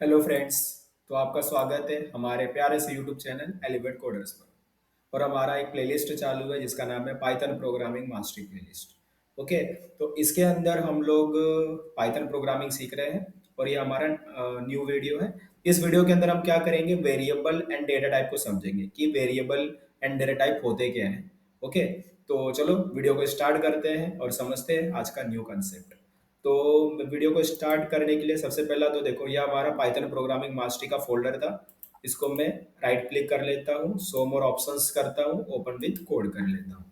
Hello friends. तो आपका स्वागत है हमारे प्यारे से यूट्यूब चैनल एलिवेट कोडर्स पर। और हमारा एक प्लेलिस्ट चालू है जिसका नाम है Python programming mastery playlist. Okay. तो इसके अंदर हम लोग पाइथन प्रोग्रामिंग सीख रहे हैं और ये हमारा न्यू वीडियो है। इस वीडियो के अंदर हम क्या करेंगे, वेरिएबल एंड डेटा टाइप को समझेंगे कि वेरिएबल एंड डेटा टाइप होते क्या हैं। ओके। तो चलो वीडियो को स्टार्ट करते हैं और समझते हैं आज का न्यू कंसेप्ट। तो वीडियो को स्टार्ट करने के लिए सबसे पहला तो देखो, यह हमारा पाइथन प्रोग्रामिंग मास्टरी का फोल्डर था। इसको मैं राइट क्लिक कर लेता हूँ, शो मोर ऑप्शंस करता हूँ, ओपन विद कोड कर लेता हूँ।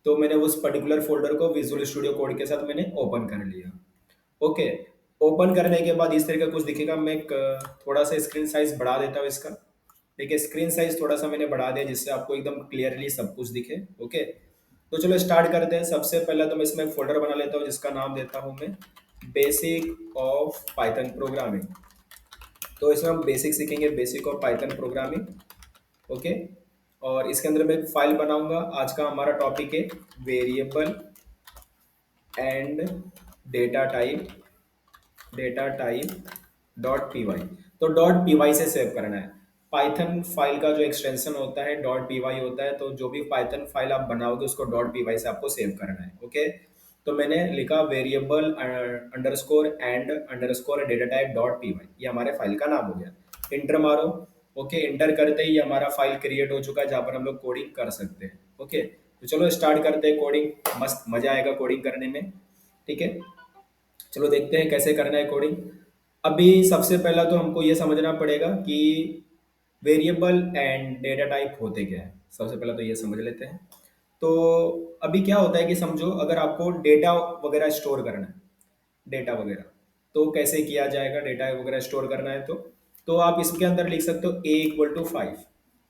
तो मैंने उस पर्टिकुलर फोल्डर को विजुअल स्टूडियो कोड के साथ मैंने ओपन कर लिया। ओके। ओपन करने के बाद इस तरह का कुछ दिखेगा। मैं थोड़ा सा स्क्रीन साइज बढ़ा देता हूँ इसका। देखिए, स्क्रीन साइज थोड़ा सा मैंने बढ़ा दिया जिससे आपको एकदम क्लियरली सब कुछ दिखे। ओके। तो चलो स्टार्ट करते हैं। सबसे पहले तो मैं इसमें एक फोल्डर बना लेता हूँ जिसका नाम देता हूँ मैं बेसिक ऑफ पाइथन प्रोग्रामिंग। तो इसमें हम बेसिक सीखेंगे, basic of Python programming. Okay. और इसके अंदर मैं एक फाइल बनाऊंगा। आज का हमारा टॉपिक है variable and data type, data type dot P Y. तो डॉट पी वाई से सेव करना है। पाइथन फाइल का जो एक्सटेंशन होता है डॉट पी वाई होता है। तो जो भी पाइथन फाइल आप बनाओगे उसको डॉट पी वाई से आपको सेव करना है। ओके। तो मैंने लिखा variable underscore and underscore data type dot P Y, ये हमारे फाइल का नाम हो गया। इंटर मारो। ओके। इंटर करते ही हमारा फाइल क्रिएट हो चुका है जहाँ पर हम लोग कोडिंग कर सकते हैं। ओके। तो चलो स्टार्ट करते हैं कोडिंग। मस्त मजा आएगा कोडिंग करने में। ठीक है। चलो देखते हैं कैसे करना है कोडिंग। अभी सबसे पहला तो हमको ये समझना पड़ेगा कि वेरिएबल एंड डेटा टाइप होते क्या है। सबसे पहला तो ये समझ लेते हैं। तो अभी क्या होता है कि समझो, अगर आपको डेटा वगैरह स्टोर करना है, डेटा वगैरह, तो कैसे किया जाएगा। डेटा वगैरह स्टोर करना है तो आप इसके अंदर लिख सकते हो a = 5।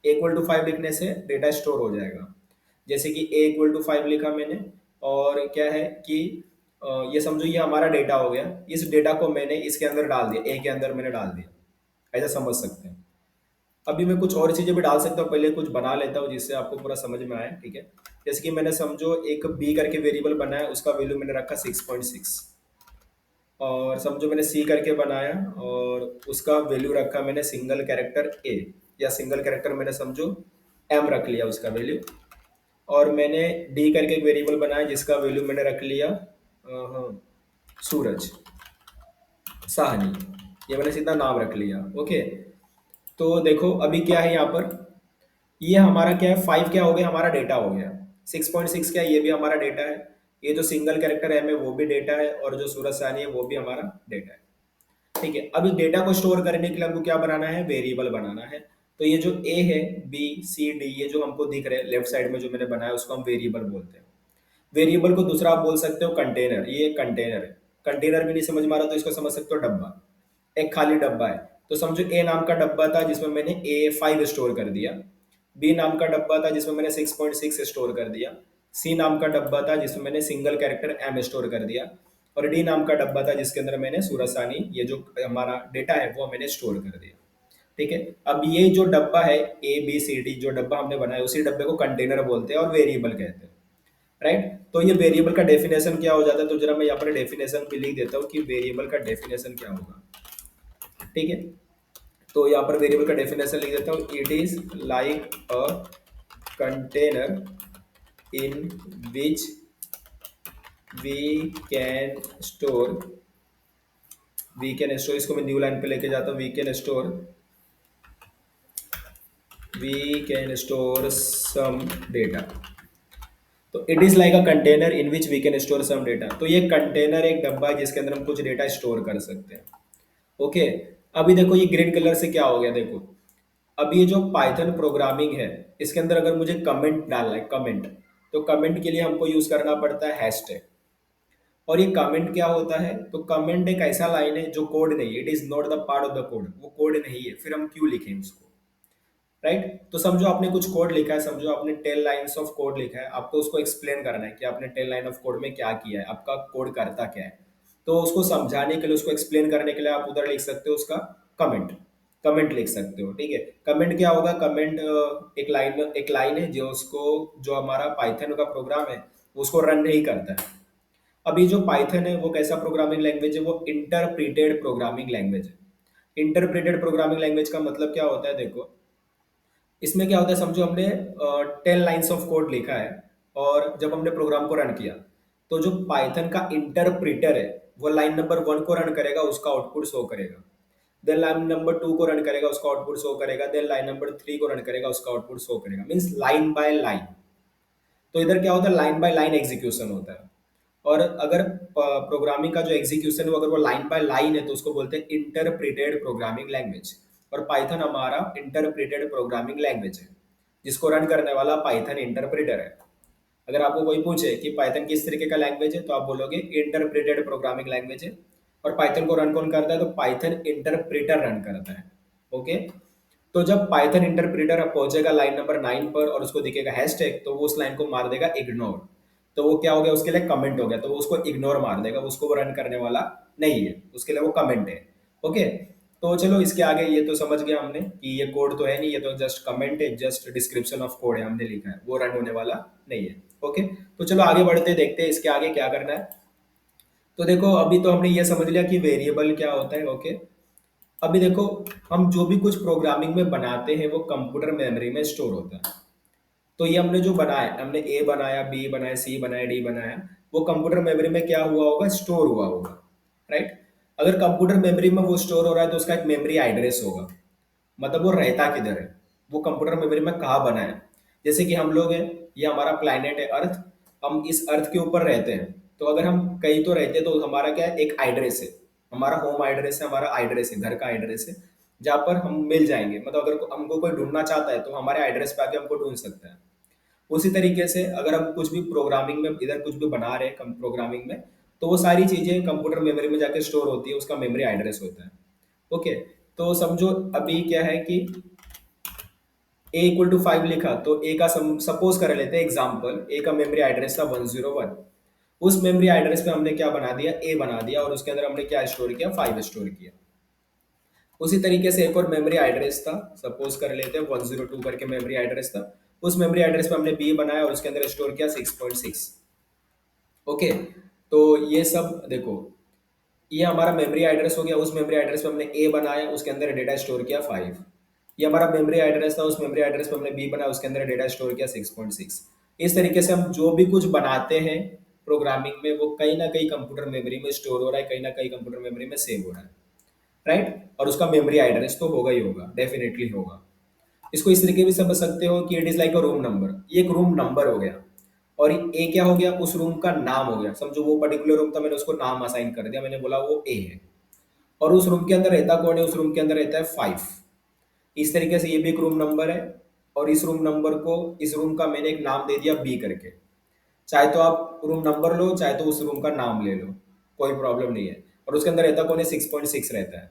a = 5 लिखने से डेटा स्टोर हो जाएगा। जैसे कि a = 5 लिखा मैंने। और क्या है कि ये समझो ये हमारा डेटा हो गया। इस डेटा को मैंने इसके अंदर डाल दिया, ए के अंदर मैंने डाल दिया। ऐसा समझ सकते हैं। अभी मैं कुछ और चीजें भी डाल सकता हूँ, पहले कुछ बना लेता हूँ जिससे आपको पूरा समझ में आए। ठीक है। जैसे कि मैंने समझो एक बी करके वेरिएबल बनाया, उसका वैल्यू मैंने रखा 6.6। और समझो मैंने सी करके बनाया और उसका वैल्यू रखा मैंने सिंगल कैरेक्टर ए, या सिंगल कैरेक्टर मैंने समझो एम रख लिया उसका वैल्यू। और मैंने डी करके एक वेरिएबल बनाया जिसका वैल्यू मैंने रख लिया सूरज, साहनी। ये मैंने सीधा नाम रख लिया। ओके। तो देखो अभी क्या है यहाँ पर, ये हमारा क्या है, 5 क्या हो गया, हमारा डेटा हो गया। 6.6 क्या है, ये भी हमारा डेटा है। ये जो सिंगल कैरेक्टर है वो भी डेटा है, और जो सूरज साहनी है वो भी हमारा डेटा है। ठीक है। अब इस डेटा को स्टोर करने के लिए हमको क्या बनाना है, वेरिएबल बनाना है। तो ये जो ए है, बी सी डी, ये जो हमको दिख रहे हैं लेफ्ट साइड में जो मैंने बनाया उसको हम वेरिएबल बोलते हैं। वेरिएबल को दूसरा आप बोल सकते हो कंटेनर। ये एक कंटेनर है। कंटेनर भी नहीं समझ में आ रहा तो इसको समझ सकते हो डब्बा। एक खाली डब्बा है। तो समझो ए नाम का डब्बा था जिसमें मैंने A5 स्टोर कर दिया। बी नाम का डब्बा था जिसमें मैंने 6.6 स्टोर कर दिया। सी नाम का डब्बा था जिसमें मैंने सिंगल कैरेक्टर एम स्टोर कर दिया। और डी नाम का डब्बा था जिसके अंदर मैंने सूरसानी, ये जो हमारा डेटा है वो मैंने स्टोर कर दिया। ठीक है। अब ये जो डब्बा है ABCD, जो डब्बा हमने बनाया उसी डब्बे को कंटेनर बोलते हैं और वेरिएबल कहते हैं। राइट। तो ये वेरिएबल का डेफिनेशन क्या हो जाता है, तो जरा मैं यहाँ पर डेफिनेशन भी लिख देता हूँ कि वेरिएबल का डेफिनेशन क्या होगा। ठीक है। तो यहाँ पर वेरिएबल का डेफिनेशन लिख देता हूँ, it is like a container in which we can store, इसको मैं न्यू लाइन पे लेके जाता हूँ, we can store some data. तो it is like a container in which we can store some data. तो ये कंटेनर एक डब्बा है जिसके अंदर हम कुछ डेटा स्टोर कर सकते हैं। ओके। अभी देखो ये ग्रीन कलर से क्या हो गया, देखो अब ये जो पाइथन प्रोग्रामिंग है इसके अंदर अगर मुझे कमेंट डालना है, कमेंट, तो कमेंट के लिए हमको यूज करना पड़ता है हैशटैग। और ये कमेंट क्या होता है, तो कमेंट एक ऐसा लाइन है जो कोड नहीं है, it is not the part of the code, वो कोड नहीं है, फिर हम क्यों लिखें उसको। राइट। तो समझो आपने कुछ कोड लिखा है, समझो आपने 10 लाइन्स ऑफ कोड लिखा है, आपको उसको एक्सप्लेन करना है कि आपने 10 लाइन ऑफ कोड में क्या किया है, आपका कोड करता क्या है। तो उसको समझाने के लिए, उसको एक्सप्लेन करने के लिए आप उधर लिख सकते हो उसका कमेंट, कमेंट लिख सकते हो। ठीक है। कमेंट क्या होगा, कमेंट एक लाइन है जो उसको, जो हमारा पाइथन का प्रोग्राम है उसको रन नहीं करता है। अभी जो पाइथन है वो कैसा प्रोग्रामिंग लैंग्वेज है, वो इंटरप्रिटेड प्रोग्रामिंग लैंग्वेज है। इंटरप्रेटेड प्रोग्रामिंग लैंग्वेज का मतलब क्या होता है, देखो इसमें क्या होता है, समझो हमने 10 लाइन्स ऑफ कोड लिखा है और जब हमने प्रोग्राम को रन किया तो जो पाइथन का इंटरप्रेटर है वो लाइन नंबर 1 को रन करेगा, उसका आउटपुट शो करेगा। देन लाइन नंबर 2 को रन करेगा, उसका आउटपुट शो करेगा। देन लाइन नंबर 3 को रन करेगा, उसका आउटपुट शो करेगा। Means line by line. तो इधर क्या होता है, लाइन बाय लाइन एग्जीक्यूशन होता है। और अगर प्रोग्रामिंग का जो एग्जीक्यूशन है वो अगर वो लाइन बाय लाइन है तो उसको बोलते हैं इंटरप्रेटेड प्रोग्रामिंग लैंग्वेज। और पाइथन हमारा इंटरप्रेटेड प्रोग्रामिंग लैंग्वेज है जिसको रन करने वाला पाइथन इंटरप्रेटर है। अगर आपको कोई पूछे कि पाइथन किस तरीके का लैंग्वेज है तो आप बोलोगे इंटरप्रेटेड प्रोग्रामिंग लैंग्वेज है। और पाइथन को रन कौन करता है, तो पाइथन इंटरप्रेटर रन करता है। ओके। तो जब पाइथन इंटरप्रेटर पहुंचेगा लाइन नंबर 9 पर और उसको दिखेगा हैशटैग, तो वो उस लाइन को मार देगा इग्नोर। तो वो क्या हो गया, उसके लिए कमेंट हो गया, तो वो उसको इग्नोर मार देगा, उसको वो रन करने वाला नहीं है, उसके लिए वो कमेंट है। ओके। तो चलो इसके आगे ये तो समझ गया हमने कि ये कोड तो है नहीं, ये तो जस्ट कमेंट है, जस्ट डिस्क्रिप्शन ऑफ कोड है, हमने लिखा है, वो रन होने वाला नहीं है। ओके। तो चलो आगे बढ़ते देखते हैं इसके आगे क्या करना है। तो देखो अभी तो हमने ये समझ लिया कि वेरिएबल क्या होता है। ओके। अभी देखो, हम जो भी कुछ प्रोग्रामिंग में बनाते हैं वो कंप्यूटर मेमोरी में स्टोर होता है। तो ये हमने जो बनाया, हमने ए बनाया, बी बनाया, सी बनाया, डी बनाया, वो कंप्यूटर मेमोरी में क्या हुआ होगा, स्टोर हुआ होगा। राइट। अगर कंप्यूटर मेमोरी में वो स्टोर हो रहा है तो उसका एक मेमोरी एड्रेस होगा। मतलब वो रहता किधर है, वो कंप्यूटर मेमोरी में कहाँ बना है। जैसे कि हम लोग हैं, ये हमारा प्लैनेट है अर्थ, हम इस अर्थ के ऊपर रहते हैं। तो अगर हम कहीं तो रहते हैं तो हमारा क्या है, एक एड्रेस है, हमारा होम एड्रेस है, हमारा एड्रेस है, घर का एड्रेस है, जहाँ पर हम मिल जाएंगे। मतलब अगर हमको कोई ढूंढना चाहता है तो हमारे एड्रेस पे आके हमको ढूंढ सकता है। उसी तरीके से अगर हम कुछ भी प्रोग्रामिंग में इधर कुछ भी बना रहे हैं प्रोग्रामिंग में, तो वो सारी चीजें कंप्यूटर मेमोरी में जाके स्टोर होती है, उसका मेमोरी एड्रेस होता है। ओके। तो समझो अभी क्या है कि a = 5 लिखा, तो a का सपोज कर लेते हैं एग्जांपल, a का मेमोरी एड्रेस था 101। उस मेमोरी एड्रेस पे हमने क्या बना दिया, a बना दिया, और उसके अंदर हमने क्या स्टोर किया, 5 स्टोर किया। उसी तरीके से एक और मेमोरी एड्रेस था, सपोज कर लेते हैं 102 करके मेमोरी एड्रेस था। उस मेमोरी एड्रेस पे हमने b बनाया और उसके अंदर स्टोर किया 6.6। ओके। तो ये सब देखो, ये हमारा मेमोरी एड्रेस हो गया। उस मेमोरी एड्रेस पे हमने ए बनाया, उसके अंदर डेटा स्टोर किया 5। ये हमारा मेमोरी एड्रेस था, उस मेमोरी एड्रेस पे हमने बी बनाया, उसके अंदर डेटा स्टोर किया 6.6। इस तरीके से हम जो भी कुछ बनाते हैं प्रोग्रामिंग में वो कहीं ना कहीं कंप्यूटर मेमोरी में स्टोर हो रहा है, कहीं ना कहीं कंप्यूटर मेमोरी में सेव हो रहा है। राइट। और उसका मेमोरी एड्रेस तो होगा ही होगा, डेफिनेटली होगा। इसको इस तरीके भी समझ सकते हो कि it is like a room number, ये एक रूम नंबर हो गया। और ए क्या हो गया, उस रूम का नाम हो गया। समझो वो पर्टिकुलर रूम था, मैंने उसको नाम असाइन कर दिया, मैंने बोला वो ए है। और उस रूम के अंदर रहता कौन है, उस रूम के अंदर रहता है 5। इस तरीके से ये भी एक रूम नंबर है। और इस रूम नंबर को, इस रूम का मैंने एक नाम दे दिया बी करके। चाहे तो आप रूम नंबर लो, चाहे तो उस रूम का नाम ले लो, कोई प्रॉब्लम नहीं है। और उसके अंदर रहता कौन है, 6.6 रहता है।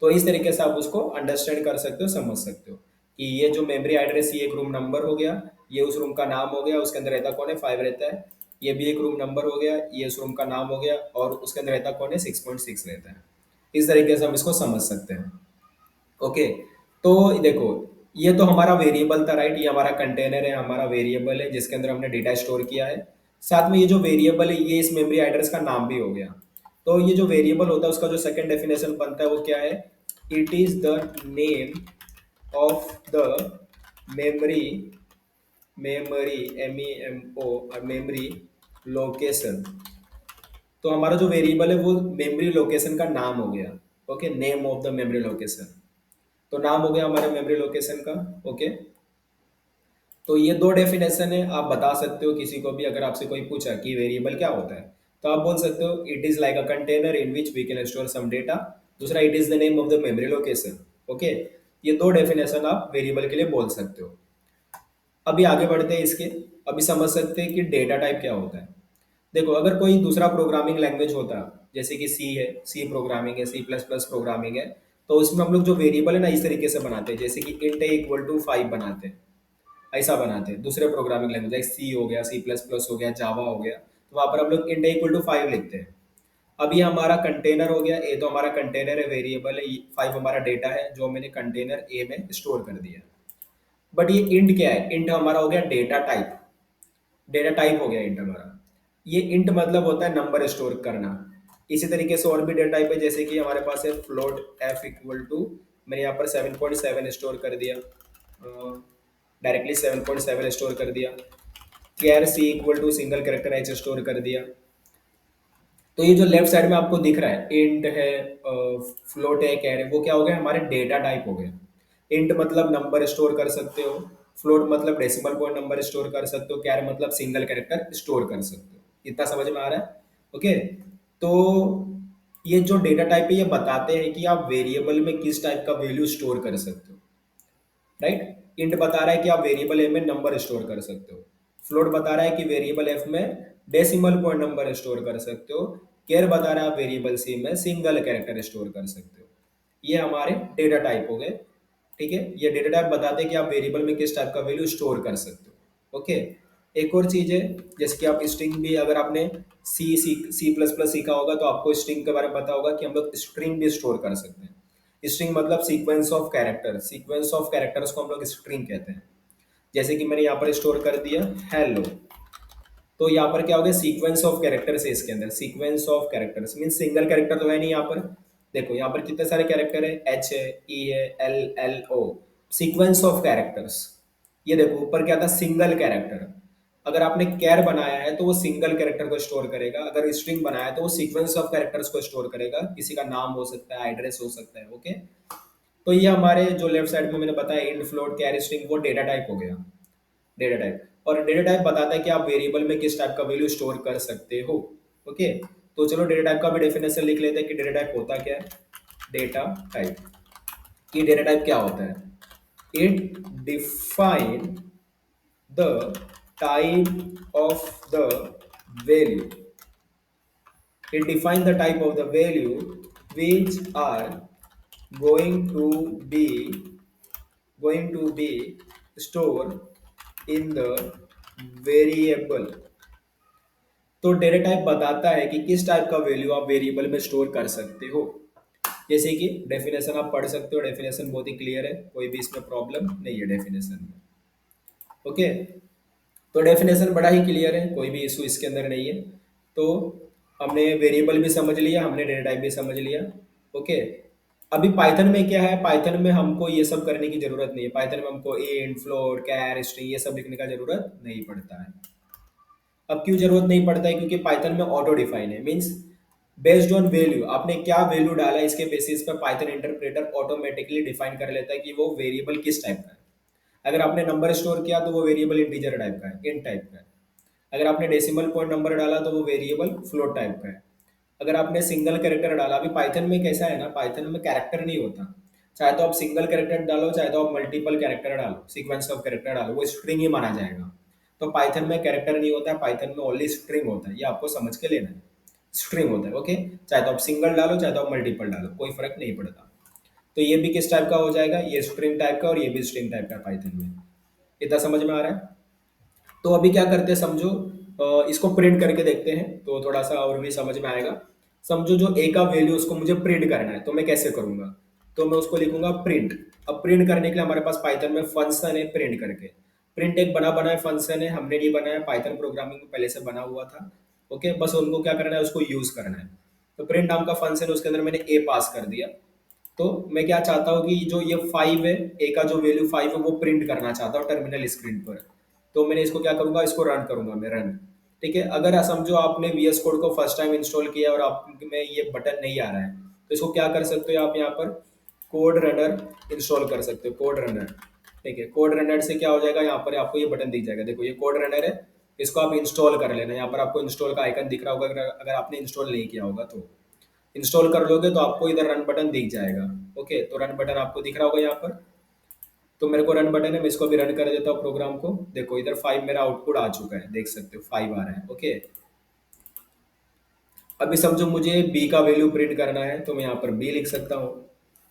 तो इस तरीके से आप उसको अंडरस्टैंड कर सकते हो, समझ सकते हो कि ये जो मेमोरी एड्रेस, ये एक रूम नंबर हो गया, ये उस रूम का नाम हो गया, उसके अंदर रहता कौन है, 5 रहता है। ये भी एक रूम नंबर हो गया, ये उस रूम का नाम हो गया, और उसके अंदर रहता कौन है, 6.6 रहता है। इस तरीके से हम इसको समझ सकते हैं। ओके। तो देखो, ये तो हमारा वेरिएबल था, राइट। ये हमारा कंटेनर है, हमारा वेरिएबल है जिसके अंदर हमने डेटा स्टोर किया है। साथ में ये जो वेरिएबल है ये इस मेमोरी एड्रेस का नाम भी हो गया। तो ये जो वेरिएबल होता है उसका जो सेकंड डेफिनेशन बनता है वो क्या है, it is the name of the memory, memory MEMO, और मेमोरी लोकेशन। तो हमारा जो वेरिएबल है वो मेमोरी लोकेशन का नाम हो गया। Okay, name of the memory location. तो नाम हो गया हमारे मेमोरी लोकेशन का। ओके। तो ये दो डेफिनेशन है, आप बता सकते हो किसी को भी, अगर आपसे कोई पूछा कि वेरिएबल क्या होता है तो आप बोल सकते हो it is like a container in which we can store some data. दूसरा, it is the name of the memory location. Okay. ये दो डेफिनेशन आप वेरिएबल के लिए बोल सकते हो। अभी आगे बढ़ते हैं इसके। अभी समझ सकते हैं कि डेटा टाइप क्या होता है। देखो, अगर कोई दूसरा प्रोग्रामिंग लैंग्वेज होता, जैसे कि सी है, सी प्रोग्रामिंग है, C++ प्रोग्रामिंग है, तो उसमें हम लोग जो वेरिएबल है ना इस तरीके से बनाते हैं, जैसे कि int =5 बनाते हैं, ऐसा बनाते हैं। दूसरे प्रोग्रामिंग लैंग्वेज लाइक सी हो गया, C++ हो गया, जावा हो गया, तो वहाँ पर हम लोग int =5 लिखते हैं। अब ये हमारा कंटेनर हो गया, ए तो हमारा कंटेनर है, वेरिएबल है, 5 हमारा डेटा है जो मैंने कंटेनर ए में स्टोर कर दिया। बट ये इंट क्या है, इंट हमारा हो गया डेटा टाइप। डेटा टाइप हो गया इंट हमारा। ये इंट मतलब होता है नंबर स्टोर करना। इसी तरीके से और भी डेटा टाइप है, जैसे कि हमारे पास है फ्लोट एफ इक्वल टू, मैंने यहाँ पर 7.7 स्टोर कर दिया, डायरेक्टली 7.7 स्टोर कर दिया। Char C equal to single character H store कर दिया। तो ये जो लेफ्ट साइड में आपको दिख रहा है इंट है, फ्लोट है, कैर है, वो क्या हो गया हमारे डेटा टाइप हो गए। इंट मतलब नंबर स्टोर कर सकते हो, फ्लोट मतलब डेसिमल पॉइंट नंबर स्टोर कर सकते हो, कैर मतलब सिंगल कैरेक्टर स्टोर कर सकते हो। इतना समझ में आ रहा है? ओके। तो ये जो डेटा टाइप है ये बताते हैं कि आप वेरिएबल में किस टाइप का वैल्यू स्टोर कर सकते हो, राइट। इंट बता रहा है कि आप वेरिएबल ए में नंबर स्टोर कर सकते हो, फ्लोट बता रहा है कि वेरिएबल एफ में डेसिमल पॉइंट नंबर स्टोर कर सकते हो, केयर बता रहा है आप वेरिएबल सी में सिंगल कैरेक्टर स्टोर कर सकते हो। ये हमारे डेटा टाइप हो गए। ठीक है, ये डेटा टाइप बताते हैं कि आप वेरिएबल में किस टाइप का वैल्यू स्टोर कर सकते हो। ओके। एक और चीज है, जैसे कि आप स्ट्रिंग भी, अगर आपने सी सी सी प्लस प्लस सीखा होगा तो आपको स्ट्रिंग के बारे में पता होगा कि हम लोग स्ट्रिंग भी स्टोर कर सकते हैं। स्ट्रिंग मतलब sequence of character, sequence of characters को हम लोग स्ट्रिंग कहते हैं। जैसे कि मैंने यहाँ पर स्टोर कर दिया हेलो, तो यहाँ पर क्या हो गया, सीक्वेंस ऑफ कैरेक्टर्स है इसके अंदर। Sequence of characters mean single character तो है नहीं यहाँ पर। देखो यहाँ पर कितने सारे कैरेक्टर है, एच है, ई है, L L O, sequence of characters. ये देखो ऊपर क्या था, सिंगल कैरेक्टर। अगर आपने कैर बनाया है तो वो सिंगल कैरेक्टर को स्टोर करेगा, अगर स्ट्रिंग बनाया है तो वो सीक्वेंस ऑफ कैरेक्टर्स को स्टोर करेगा, किसी का नाम हो सकता है, एड्रेस हो सकता है। ओके। तो ये हमारे जो लेफ्ट साइड में मैंने बताया इंट फ्लोट कैर स्ट्रिंग, वो डेटा टाइप हो गया, डेटा टाइप। और डेटा टाइप बताता है कि आप वेरिएबल में किस टाइप का वैल्यू स्टोर कर सकते हो। ओके। तो चलो डेटा टाइप का भी डेफिनेशन लिख लेते हैं कि डेटा टाइप होता क्या है। डेटा टाइप, कि डेटा टाइप क्या होता है, it define the type of the value, it define the type of the value which are going to be going to be stored in the variable। तो data type बताता है कि किस type का value आप वेरिएबल में store कर सकते हो। जैसे कि डेफिनेशन आप पढ़ सकते हो, डेफिनेशन बहुत ही क्लियर है, कोई भी इसमें प्रॉब्लम नहीं है डेफिनेशन में। ओके। तो डेफिनेशन बड़ा ही क्लियर है, कोई भी इशू इसके अंदर नहीं है। तो हमने वेरिएबल भी समझ लिया, हमने डेटा टाइप भी समझ लिया। ओके। अभी पाइथन में क्या है, पाइथन में हमको ये सब करने की जरूरत नहीं है। पाइथन में हमको इंट फ्लोट कैर स्ट्रिंग ये सब लिखने का जरूरत नहीं पड़ता है। अब क्यों जरूरत नहीं पड़ता है, क्योंकि पाइथन में ऑटो डिफाइन है, मींस बेस्ड ऑन वैल्यू, आपने क्या वैल्यू डाला इसके बेसिस पर पाइथन इंटरप्रेटर ऑटोमेटिकली डिफाइन कर लेता है कि वो वेरिएबल किस टाइप का है। अगर आपने नंबर स्टोर किया तो वो वेरिएबल इंटीजर टाइप का है, इंट टाइप का है। अगर आपने डेसिमल पॉइंट नंबर डाला तो वो वेरिएबल फ्लोट टाइप का है। अगर आपने सिंगल कैरेक्टर डाला, अभी पाइथन में कैसा है ना, पाइथन में कैरेक्टर नहीं होता, चाहे तो आप सिंगल कैरेक्टर डालो चाहे तो आप मल्टीपल कैरेक्टर डालो, सीक्वेंस ऑफ कैरेक्टर डालो, वो स्ट्रिंग ही माना जाएगा। तो पाइथन में कैरेक्टर नहीं होता है, पाइथन में ओनली स्ट्रिंग होता है, ये आपको समझ के लेना है। स्ट्रिंग होता है। ओके। चाहे तो आप सिंगल डालो चाहे तो आप मल्टीपल डालो, कोई फर्क नहीं पड़ता। तो ये भी किस टाइप का हो जाएगा, ये स्ट्रिंग टाइप का और ये भी स्ट्रिंग टाइप का पाइथन में। इतना समझ में आ रहा है? तो अभी क्या करते हैं समझो, इसको प्रिंट करके देखते हैं तो थोड़ा सा और भी समझ में आएगा। समझो जो ए का वैल्यू उसको मुझे प्रिंट करना है, तो मैं कैसे करूंगा, तो मैं उसको लिखूंगा प्रिंट। अब प्रिंट करने के लिए हमारे पास पाइथन में फंक्शन है प्रिंट करके। प्रिंट एक बना बनाया फंक्शन है, हमने नहीं बनाया, पाइथन प्रोग्रामिंग में पहले से बना हुआ था। ओके, बस उनको क्या करना है, उसको यूज करना है। तो प्रिंट नाम का फंक्शन है, उसके अंदर मैंने ए पास कर दिया। तो मैं क्या चाहता हूँ कि जो ये 5 है, ए का जो वैल्यू 5 है वो प्रिंट करना चाहता हूँ टर्मिनल स्क्रीन पर। तो मैंने इसको क्या करूंगा, इसको रन करूंगा मैं, रन। ठीक है। अगर समझो आपने वीएस कोड को फर्स्ट टाइम इंस्टॉल किया और आप में ये बटन नहीं आ रहा है, तो इसको क्या कर सकते हो आप, यहाँ पर कोड रनर इंस्टॉल कर सकते हो, कोड रनर। ठीक है, कोड रनर से क्या हो जाएगा, यहाँ पर आपको ये बटन दिख जाएगा, देखो ये कोड रनर है, इसको आप इंस्टॉल कर लेना। यहाँ पर आपको इंस्टॉल का आइकन दिख रहा होगा, अगर आपने इंस्टॉल नहीं किया होगा तो इंस्टॉल कर लोगे तो आपको इधर रन बटन दिख जाएगा। ओके, तो रन बटन आपको दिख रहा होगा यहाँ पर। तो मेरे को रन बटन है, मैं इसको भी रन कर देता हूँ प्रोग्राम को। देखो इधर 5 मेरा आउटपुट आ चुका है, देख सकते हो 5 आ रहा है। ओके। अभी समझो मुझे बी का वैल्यू प्रिंट करना है, तो मैं यहाँ पर बी लिख सकता हूँ,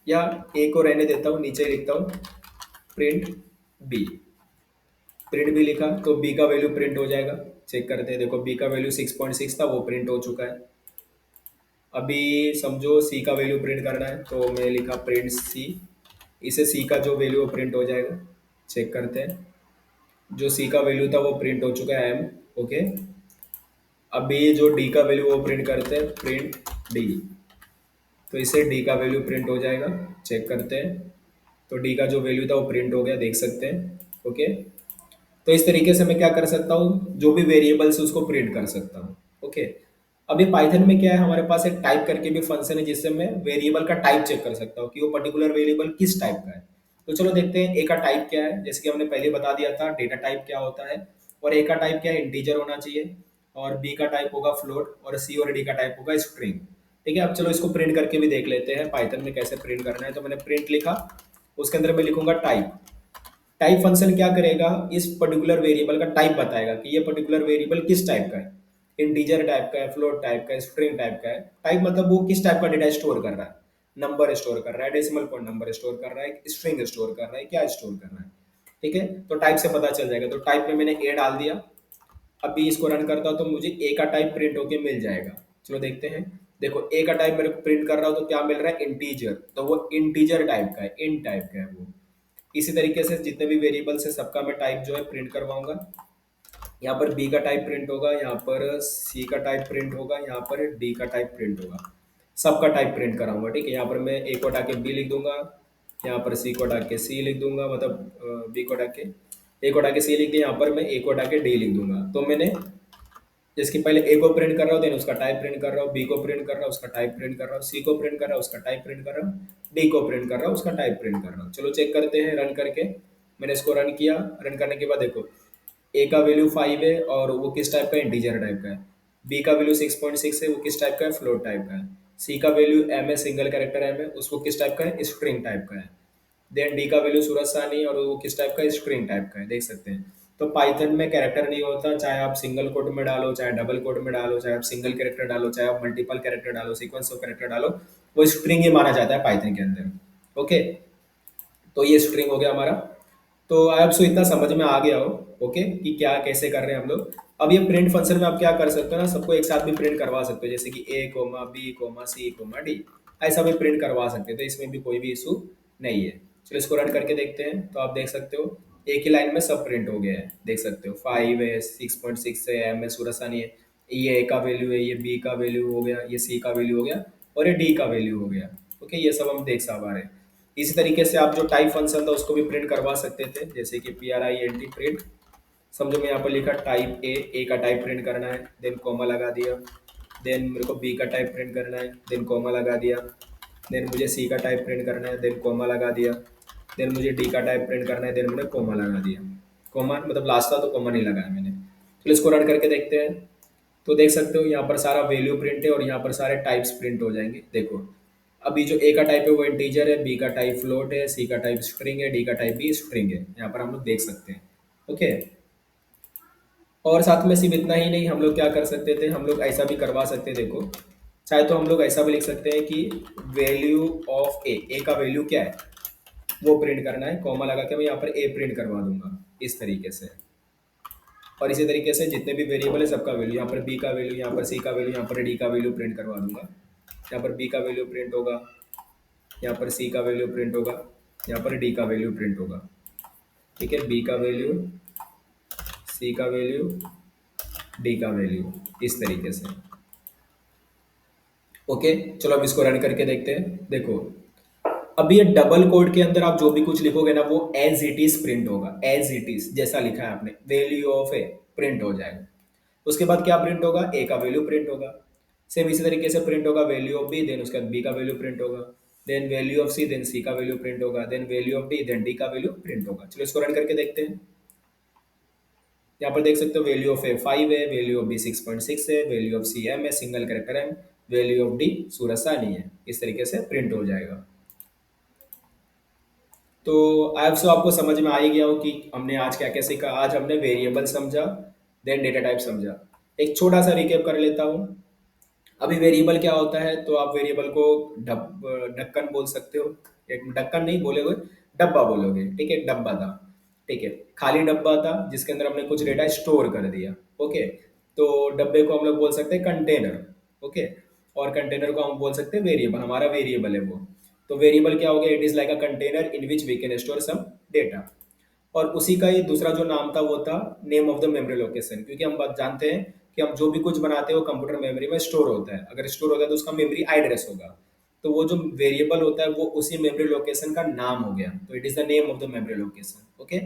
या ए को रहने देता हूँ, नीचे लिखता हूँ प्रिंट बी। प्रिंट बी लिखा तो बी का वैल्यू प्रिंट हो जाएगा। चेक करते हैं, देखो बी का वैल्यू 6.6 था, वो प्रिंट हो चुका है। अभी समझो सी का वैल्यू प्रिंट करना है, तो मैं लिखा प्रिंट सी, इसे सी का जो वैल्यू वो प्रिंट हो जाएगा। चेक करते हैं, जो सी का वैल्यू था वो प्रिंट हो चुका है एम। ओके। अभी जो डी का वैल्यू वो प्रिंट करते हैं, प्रिंट डी। तो इससे डी का वैल्यू प्रिंट हो जाएगा। चेक करते हैं। तो डी का जो वैल्यू था वो प्रिंट हो गया, देख सकते हैं। ओके। तो इस तरीके से मैं क्या कर सकता हूँ, जो भी वेरिएबल्स है उसको प्रिंट कर सकता हूँ। ओके। अभी पाइथन में क्या है, हमारे पास एक टाइप करके भी फंक्शन है जिससे मैं वेरिएबल का टाइप चेक कर सकता हूँ कि वो पर्टिकुलर वेरिएबल किस टाइप का है। तो चलो देखते हैं ए का टाइप क्या है। जैसे कि हमने पहले बता दिया था डेटा टाइप क्या होता है, और ए का टाइप क्या है, इंटीजर होना चाहिए, और बी का टाइप होगा फ्लोट, और सी और डी का टाइप होगा स्ट्रिंग। ठीक है। अब चलो इसको प्रिंट करके भी देख लेते हैं पाइथन में कैसे प्रिंट करना है। तो मैंने प्रिंट लिखा, उसके अंदर मैं लिखूंगा टाइप। टाइप फंक्शन क्या करेगा, इस पर्टिकुलर वेरिएबल का टाइप बताएगा कि ये पर्टिकुलर वेरिएबल किस टाइप का है, इंटीजर टाइप का है, फ्लोट टाइप का है, स्ट्रिंग टाइप का है। टाइप मतलब वो किस टाइप का डेटा स्टोर कर रहा है, नंबर स्टोर कर रहा है, डेसिमल पॉइंट नंबर स्टोर कर रहा है, स्ट्रिंग स्टोर कर रहा है, क्या स्टोर कर रहा है। ठीक है। तो टाइप से पता चल जाएगा। तो टाइप में मैंने ए डाल दिया। अभी इसको रन करता हूँ तो मुझे ए का टाइप प्रिंट होके मिल जाएगा। चलो देखते हैं। देखो ए का टाइप मेरे को प्रिंट कर रहा हूँ तो क्या मिल रहा है, इंटीजर। तो वो इंटीजर टाइप का है, इन टाइप का है वो। इसी तरीके से जितने भी वेरिएबल्स है सबका मैं टाइप जो है प्रिंट करवाऊंगा। यहाँ पर बी का टाइप प्रिंट होगा, यहाँ पर सी का टाइप प्रिंट होगा, यहाँ पर डी का टाइप प्रिंट होगा। सबका टाइप प्रिंट कराऊंगा। ठीक है। यहाँ पर मैं ए को हटा के बी लिख दूंगा, यहाँ पर सी को हटा के सी लिख दूंगा, मतलब बी को हटा के ए को हटा के सी लिख दिया, यहाँ पर मैं ए को हटा के डी लिख दूंगा। तो मैंने जिसकी पहले ए को प्रिंट कर रहा हूँ, देन उसका टाइप प्रिंट कर रहा हूँ, बी को प्रिंट कर रहा हूँ, उसका टाइप प्रिंट कर रहा हूँ, सी को प्रिंट कर रहा हूँ, उसका टाइप प्रिंट कर रहा हूँ, डी को प्रिंट कर रहा हूँ, उसका टाइप प्रिंट कर रहा हूँ। चलो चेक करते हैं रन करके। मैंने इसको रन किया। रन करने के बाद देखो ए का वैल्यू 5 है और वो किस टाइप का है, इंटीजर टाइप का है। बी का वैल्यू 6.6 है, वो किस टाइप का है, फ्लोट टाइप का है। सी का वैल्यू एम है, सिंगल कैरेक्टर एम है, उसको किस टाइप का है, स्ट्रिंग टाइप का है। देन डी का वैल्यू सूरज सानी और वो किस टाइप का है, स्ट्रिंग टाइप का है, देख सकते हैं। तो पाइथन में कैरेक्टर नहीं होता, चाहे आप सिंगल कोट में डालो, चाहे डबल कोट में डालो, चाहे आप सिंगल कैरेक्टर डालो, चाहे आप मल्टीपल कैरेक्टर डालो, सीक्वेंस ऑफ कैरेक्टर डालो, वो स्ट्रिंग ही माना जाता है पाइथन के अंदर। ओके। तो ये स्ट्रिंग हो गया हमारा। तो आप सो इतना समझ में आ गया हो, ओके, कि क्या कैसे कर रहे हैं हम लोग। अब ये प्रिंट फंक्शन में आप क्या कर सकते हो ना, सबको एक साथ भी प्रिंट करवा सकते हो, जैसे कि A comma B comma C comma D, ऐसा भी प्रिंट करवा सकते हो। तो इसमें भी कोई भी इशू नहीं है। चलो इसको रन करके देखते हैं। तो आप देख सकते हो एक ही लाइन में सब प्रिंट हो गया है, देख सकते हो। 5 है, 6.6 है, एम है, सूरसानी है, ये ए का वैल्यू है, ये बी का वैल्यू हो गया, ये सी का वैल्यू हो गया, और ये डी का वैल्यू हो गया। ओके। ये सब हम देख सा पा रहे हैं। इसी तरीके से आप जो टाइप फंक्शन था उसको भी प्रिंट करवा सकते थे, जैसे कि PRINT प्रिंट। समझो मैं यहाँ पर लिखा टाइप ए का टाइप प्रिंट करना है, देन कॉमा लगा दिया। देन मेरे को बी का टाइप प्रिंट करना है, देन कॉमा लगा दिया। देन मुझे सी का टाइप प्रिंट करना है, देन कॉमा लगा दिया। देन मुझे डी का टाइप प्रिंट करना है, देन मैंने कॉमा लगा दिया। कॉमा मतलब लास्ट था तो कॉमा नहीं लगाया मैंने। चलो इसको रन करके देखते हैं। तो देख सकते हो यहाँ पर सारा वैल्यू प्रिंट है और यहाँ पर सारे टाइप्स प्रिंट हो जाएंगे। देखो अभी जो ए का टाइप है वो इंटीजर है, बी का टाइप फ्लोट है, सी का टाइप स्ट्रिंग है, डी का टाइप भी स्ट्रिंग है, यहाँ पर हम लोग देख सकते हैं। ओके। और साथ में सिर्फ इतना ही नहीं, हम लोग क्या कर सकते थे, हम लोग ऐसा भी करवा सकते हैं। देखो चाहे तो हम लोग ऐसा भी लिख सकते हैं कि वैल्यू ऑफ ए का वैल्यू क्या है वो प्रिंट करना है, कॉमा लगा के मैं यहाँ पर ए प्रिंट करवा दूंगा इस तरीके से। और इसी तरीके से जितने भी वेरिएबल है सबका वैल्यू, यहाँ पर बी का वैल्यू, यहाँ पर सी का वैल्यू, यहाँ पर डी का वैल्यू प्रिंट करवा दूंगा। यहाँ पर बी का वैल्यू प्रिंट होगा, यहाँ पर सी का वैल्यू प्रिंट होगा, यहाँ पर डी का वैल्यू प्रिंट होगा। ठीक है। बी का वैल्यू, सी का वैल्यू, डी का वैल्यू, इस तरीके से। ओके। चलो अब इसको रन करके देखते हैं। देखो अब ये डबल कोड के अंदर आप जो भी कुछ लिखोगे ना वो एज इट इज प्रिंट होगा, एज इट इज जैसा लिखा है आपने, वैल्यू ऑफ ए प्रिंट हो जाएगा। उसके बाद क्या प्रिंट होगा, ए का वैल्यू प्रिंट होगा। सेम इसी तरीके से प्रिंट होगा वैल्यू ऑफ बी, देन उसके बाद बी का वैल्यू प्रिंट होगा, then value of C, then C का वैल्यू प्रिंट होगा, then value of D, then D का वैल्यू प्रिंट होगा। चलो इसको रन करके देखते हैं। यहाँ पर देख सकते हो वैल्यू ऑफ ए 5 है, वैल्यू ऑफ बी 6.6 है, वैल्यू ऑफ सी एम है, single character M, value of D Suraj Sani है। इस तरीके से प्रिंट हो जाएगा। तो आई सो आपको समझ में आ ही गया हो कि हमने आज क्या क्या सीखा। आज हमने वेरिएबल समझा, देन डेटा टाइप समझा। एक छोटा सा रिकेप कर लेता हूँ। अभी वेरिएबल क्या होता है, तो आप वेरिएबल को ढक्कन बोल सकते हो। एक ढक्कन नहीं बोलोगे, डब्बा बोलोगे। ठीक है। डब्बा था। ठीक है। खाली डब्बा था जिसके अंदर हमने कुछ डेटा स्टोर कर दिया। ओके। तो डब्बे को हम लोग बोल सकते हैं कंटेनर। ओके। और कंटेनर को हम बोल सकते हैं वेरिएबल, हमारा वेरिएबल है वो। तो वेरिएबल क्या हो गया, it is like a container in which we can store some data. और उसी का ही दूसरा जो नाम था वो था name of the memory location, क्योंकि हम बात जानते हैं कि हम जो भी कुछ बनाते हैं वो कंप्यूटर मेमोरी में स्टोर होता है। अगर स्टोर होता है तो उसका मेमोरी एड्रेस होगा। तो वो जो वेरिएबल होता है वो उसी मेमोरी लोकेशन का नाम हो गया, तो it is the name of the memory location. Okay,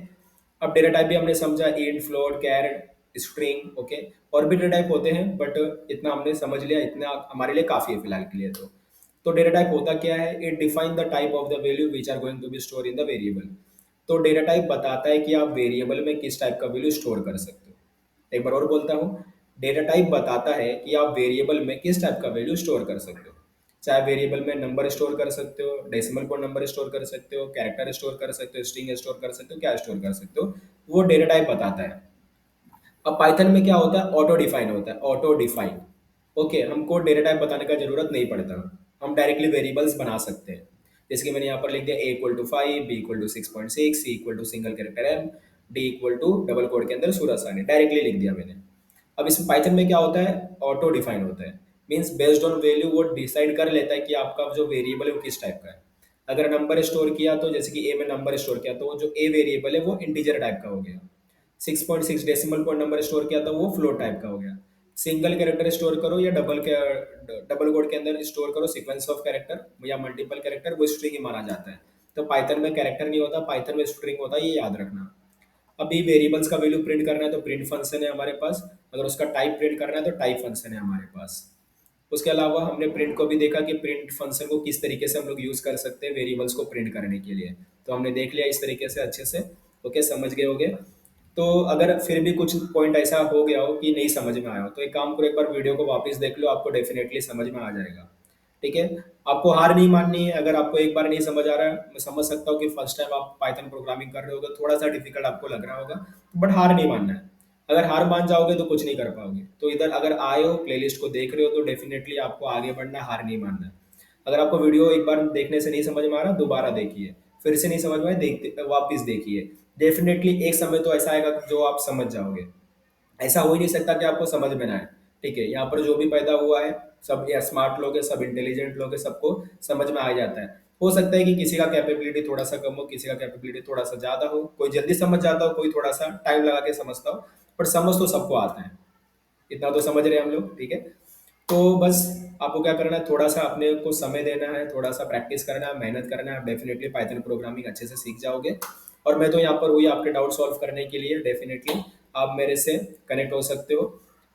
अब डेटा टाइप भी हमने समझा, इंट, फ्लोट, कैर, स्ट्रिंग। ओके, और भी डेटा टाइप होते हैं बट इतना हमने समझ लिया, इतना हमारे लिए काफी है फिलहाल के लिए। तो डेटा टाइप होता क्या है? It define the type of the value which are going to be store in the variable. तो डेटा टाइप बताता है कि आप वेरिएबल में किस टाइप का वैल्यू स्टोर कर सकते हो। एक बार और बोलता हूँ, डेटा टाइप बताता है कि आप वेरिएबल में किस टाइप का वैल्यू स्टोर कर सकते हो। चाहे वेरिएबल में नंबर स्टोर कर सकते हो, डेसिमल कोड नंबर स्टोर कर सकते हो, कैरेक्टर स्टोर कर सकते हो, स्ट्रिंग स्टोर कर सकते हो, क्या स्टोर कर सकते हो, वो डेटा टाइप बताता है। अब पाइथन में क्या होता है? ऑटो डिफाइन होता है, ऑटो डिफाइन। ओके, हमको डेटा टाइप बताने का जरूरत नहीं पड़ता, हम डायरेक्टली वेरिएबल्स बना सकते हैं। जैसे कि मैंने यहाँ पर लिख दिया a equal to 5, b equal to 6.6, c equal to single character m, d equal to double quote के अंदर सूरज सानी, डायरेक्टली लिख दिया मैंने। अब इसमें पाइथन में क्या होता है? ऑटो डिफाइन होता है, मीन्स बेस्ड ऑन वैल्यू वो डिसाइड कर लेता है कि आपका जो वेरिएबल है वो किस टाइप का है। अगर नंबर स्टोर किया तो जैसे कि ए में नंबर स्टोर किया तो वो जो ए वेरिएबल है वो इंटीजर टाइप का हो गया। 6.6 डेसिमल कोड नंबर स्टोर किया तो वो फ्लोट टाइप का हो गया। सिंगल कैरेक्टर स्टोर करो या डबल कोड के अंदर स्टोर करो सीक्वेंस ऑफ कैरेक्टर या मल्टीपल कैरेक्टर, वो स्ट्रिंग ही माना जाता है। तो पाइथन में कैरेक्टर नहीं होता, पाइथन में स्ट्रिंग होता है, ये याद रखना। अभी वेरिएबल्स का वैल्यू प्रिंट करना है तो प्रिंट फंक्शन है हमारे पास, अगर उसका टाइप प्रिंट करना है तो टाइप फंक्शन है हमारे पास। उसके अलावा हमने प्रिंट को भी देखा कि प्रिंट फंक्शन को किस तरीके से हम लोग यूज कर सकते हैं वेरिएबल्स को प्रिंट करने के लिए। तो हमने देख लिया इस तरीके से अच्छे से। ओके, समझ गए होगे। तो अगर फिर भी कुछ पॉइंट ऐसा हो गया हो कि नहीं समझ में आया हो तो एक काम करो, एक बार वीडियो को वापस देख लो, आपको डेफिनेटली समझ में आ जाएगा। ठीक है, आपको हार नहीं माननी है। अगर आपको एक बार नहीं समझ आ रहा है, मैं समझ सकता हूँ कि फर्स्ट टाइम आप पाइथन प्रोग्रामिंग कर रहे होगे, थोड़ा सा डिफिकल्ट आपको लग रहा होगा, बट हार नहीं मानना है। अगर हार मान जाओगे तो कुछ नहीं कर पाओगे। तो इधर अगर आए हो, प्लेलिस्ट को देख रहे हो, तो डेफिनेटली आपको आगे बढ़ना है, हार नहीं मानना है। अगर आपको वीडियो एक बार देखने से नहीं समझ में आ रहा, दोबारा देखिए। फिर से नहीं समझ में आए, देखते वापिस देखिए। डेफिनेटली एक समय तो ऐसा आएगा जो आप समझ जाओगे। ऐसा हो ही नहीं सकता कि आपको समझ में ना आए। ठीक है, यहाँ पर जो भी पैदा हुआ है, सब या स्मार्ट लोग है, सब इंटेलिजेंट लोग है, सबको समझ में आ जाता है। हो सकता है कि किसी का कैपेबिलिटी थोड़ा सा कम हो, किसी का कैपेबिलिटी थोड़ा सा ज्यादा हो, कोई जल्दी समझ जाता हो, कोई थोड़ा सा टाइम लगा के समझता हो, पर समझ तो सबको आता है। इतना तो समझ रहे हैं हम लोग। ठीक है, तो बस आपको क्या करना है, थोड़ा सा अपने को समय देना है, थोड़ा सा प्रैक्टिस करना है, मेहनत करना है, आप डेफिनेटली पाइथन प्रोग्रामिंग अच्छे से सीख जाओगे। और मैं तो यहाँ पर हुई आपके डाउट सॉल्व करने के लिए। डेफिनेटली आप मेरे से कनेक्ट हो सकते हो।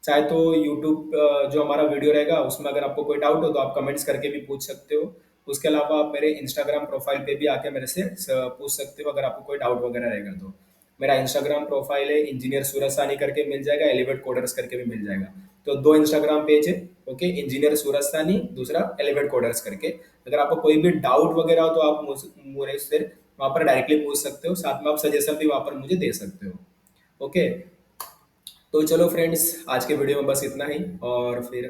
चाहे तो यूट्यूब जो हमारा वीडियो रहेगा उसमें अगर आपको कोई डाउट हो तो आप कमेंट्स करके भी पूछ सकते हो। उसके अलावा आप मेरे इंस्टाग्राम प्रोफाइल पे भी आके मेरे से पूछ सकते हो अगर आपको कोई डाउट वगैरह रहेगा तो। मेरा इंस्टाग्राम प्रोफाइल है इंजीनियर सूरज सानी करके मिल जाएगा, एलिवेट कोडर्स करके भी मिल जाएगा। तो दो इंस्टाग्राम पेज है। ओके, इंजीनियर सूरज सानी, दूसरा एलिवेट कोडर्स करके। अगर आपको कोई भी डाउट वगैरह हो तो आप मुझे से वहाँ पर डायरेक्टली पूछ सकते हो, साथ में आप सजेशन भी वहाँ पर मुझे दे सकते हो। ओके, तो चलो फ्रेंड्स, आज के वीडियो में बस इतना ही। और फिर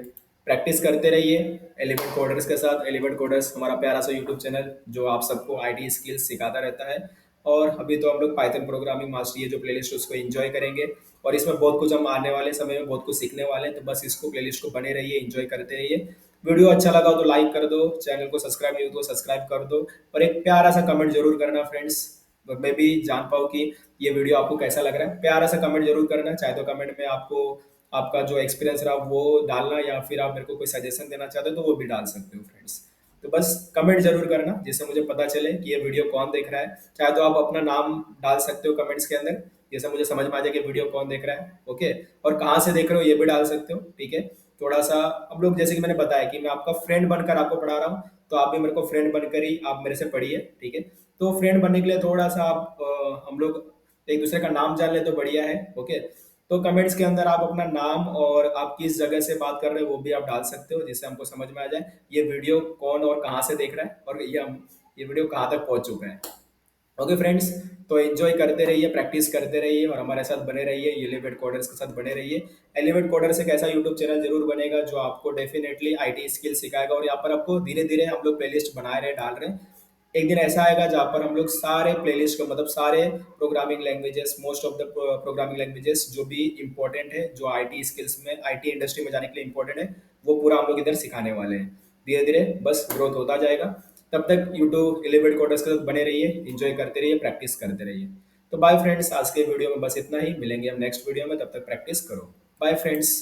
प्रैक्टिस करते रहिए एलिमेंट कोडर्स के साथ। एलिमेंट कोडर्स हमारा प्यारा सा यूट्यूब चैनल जो आप सबको आईटी स्किल्स सिखाता रहता है। और अभी तो हम लोग पाइथन प्रोग्रामिंग मास्टरी, ये जो प्लेलिस्ट है उसको एंजॉय करेंगे। और इसमें बहुत कुछ हम आने वाले समय में बहुत कुछ सीखने वाले हैं। तो बस इसको प्लेलिस्ट को बने रहिए, एंजॉय करते रहिए। वीडियो अच्छा लगा हो तो लाइक कर दो, चैनल को सब्सक्राइब नहीं हो तो सब्सक्राइब कर दो। और एक प्यारा सा कमेंट जरूर करना फ्रेंड्स, मैं भी जान पाऊँ कि ये वीडियो आपको कैसा लग रहा है। प्यारा सा कमेंट जरूर करना, चाहे तो कमेंट में आपको आपका जो एक्सपीरियंस रहा वो डालना, या फिर आप मेरे को कोई सजेशन देना चाहते हो तो वो भी डाल सकते हो फ्रेंड्स। तो बस कमेंट जरूर करना जिससे मुझे पता चले कि ये वीडियो कौन देख रहा है। चाहे तो आप अपना नाम डाल सकते हो कमेंट्स के अंदर, जैसे मुझे समझ में आ जाए कि वीडियो कौन देख रहा है। ओके, और कहाँ से देख रहे हो ये भी डाल सकते हो। ठीक है, थोड़ा सा हम लोग, जैसे कि मैंने बताया कि मैं आपका फ्रेंड बनकर आपको पढ़ा रहा हूँ, तो आप भी मेरे को फ्रेंड बनकर ही आप मेरे से पढ़िए। ठीक है, तो फ्रेंड बनने के लिए थोड़ा सा आप हम लोग एक दूसरे का नाम जान ले तो बढ़िया है। ओके, तो कमेंट्स के अंदर आप अपना नाम और आप किस जगह से बात कर रहे हो वो भी आप डाल सकते हो, जिससे हमको समझ में आ जाए ये वीडियो कौन और कहाँ से देख रहा है, और ये वीडियो कहाँ तक पहुंच चुका है। ओके फ्रेंड्स, तो एंजॉय करते रहिए, प्रैक्टिस करते रहिए और हमारे साथ बने रहिए, एलिवेट कोडर्स के साथ बने रहिए। एलिवेट कोडर्स एक ऐसा यूट्यूब चैनल जरूर बनेगा जो आपको डेफिनेटली आईटी स्किल सिखाएगा, और यहाँ पर आपको धीरे धीरे हम लोग प्लेलिस्ट बना रहे डाल रहे हैं। एक दिन ऐसा आएगा जहाँ पर हम लोग सारे प्लेलिस्ट को, मतलब सारे programming languages, most of the programming languages जो भी इंपॉर्टेंट है, जो आईटी स्किल्स में, आईटी इंडस्ट्री में जाने के लिए इंपॉर्टेंट है, वो पूरा हम लोग इधर सिखाने वाले हैं। धीरे धीरे बस ग्रोथ होता जाएगा। तब तक यूट्यूब एलिवेट कोडर्स के साथ बने रहिए, इंजॉय करते रहिए, प्रैक्टिस करते रहिए। तो बाय फ्रेंड्स, आज के वीडियो में बस इतना ही, मिलेंगे हम नेक्स्ट वीडियो में, तब तक प्रैक्टिस करो। Bye friends.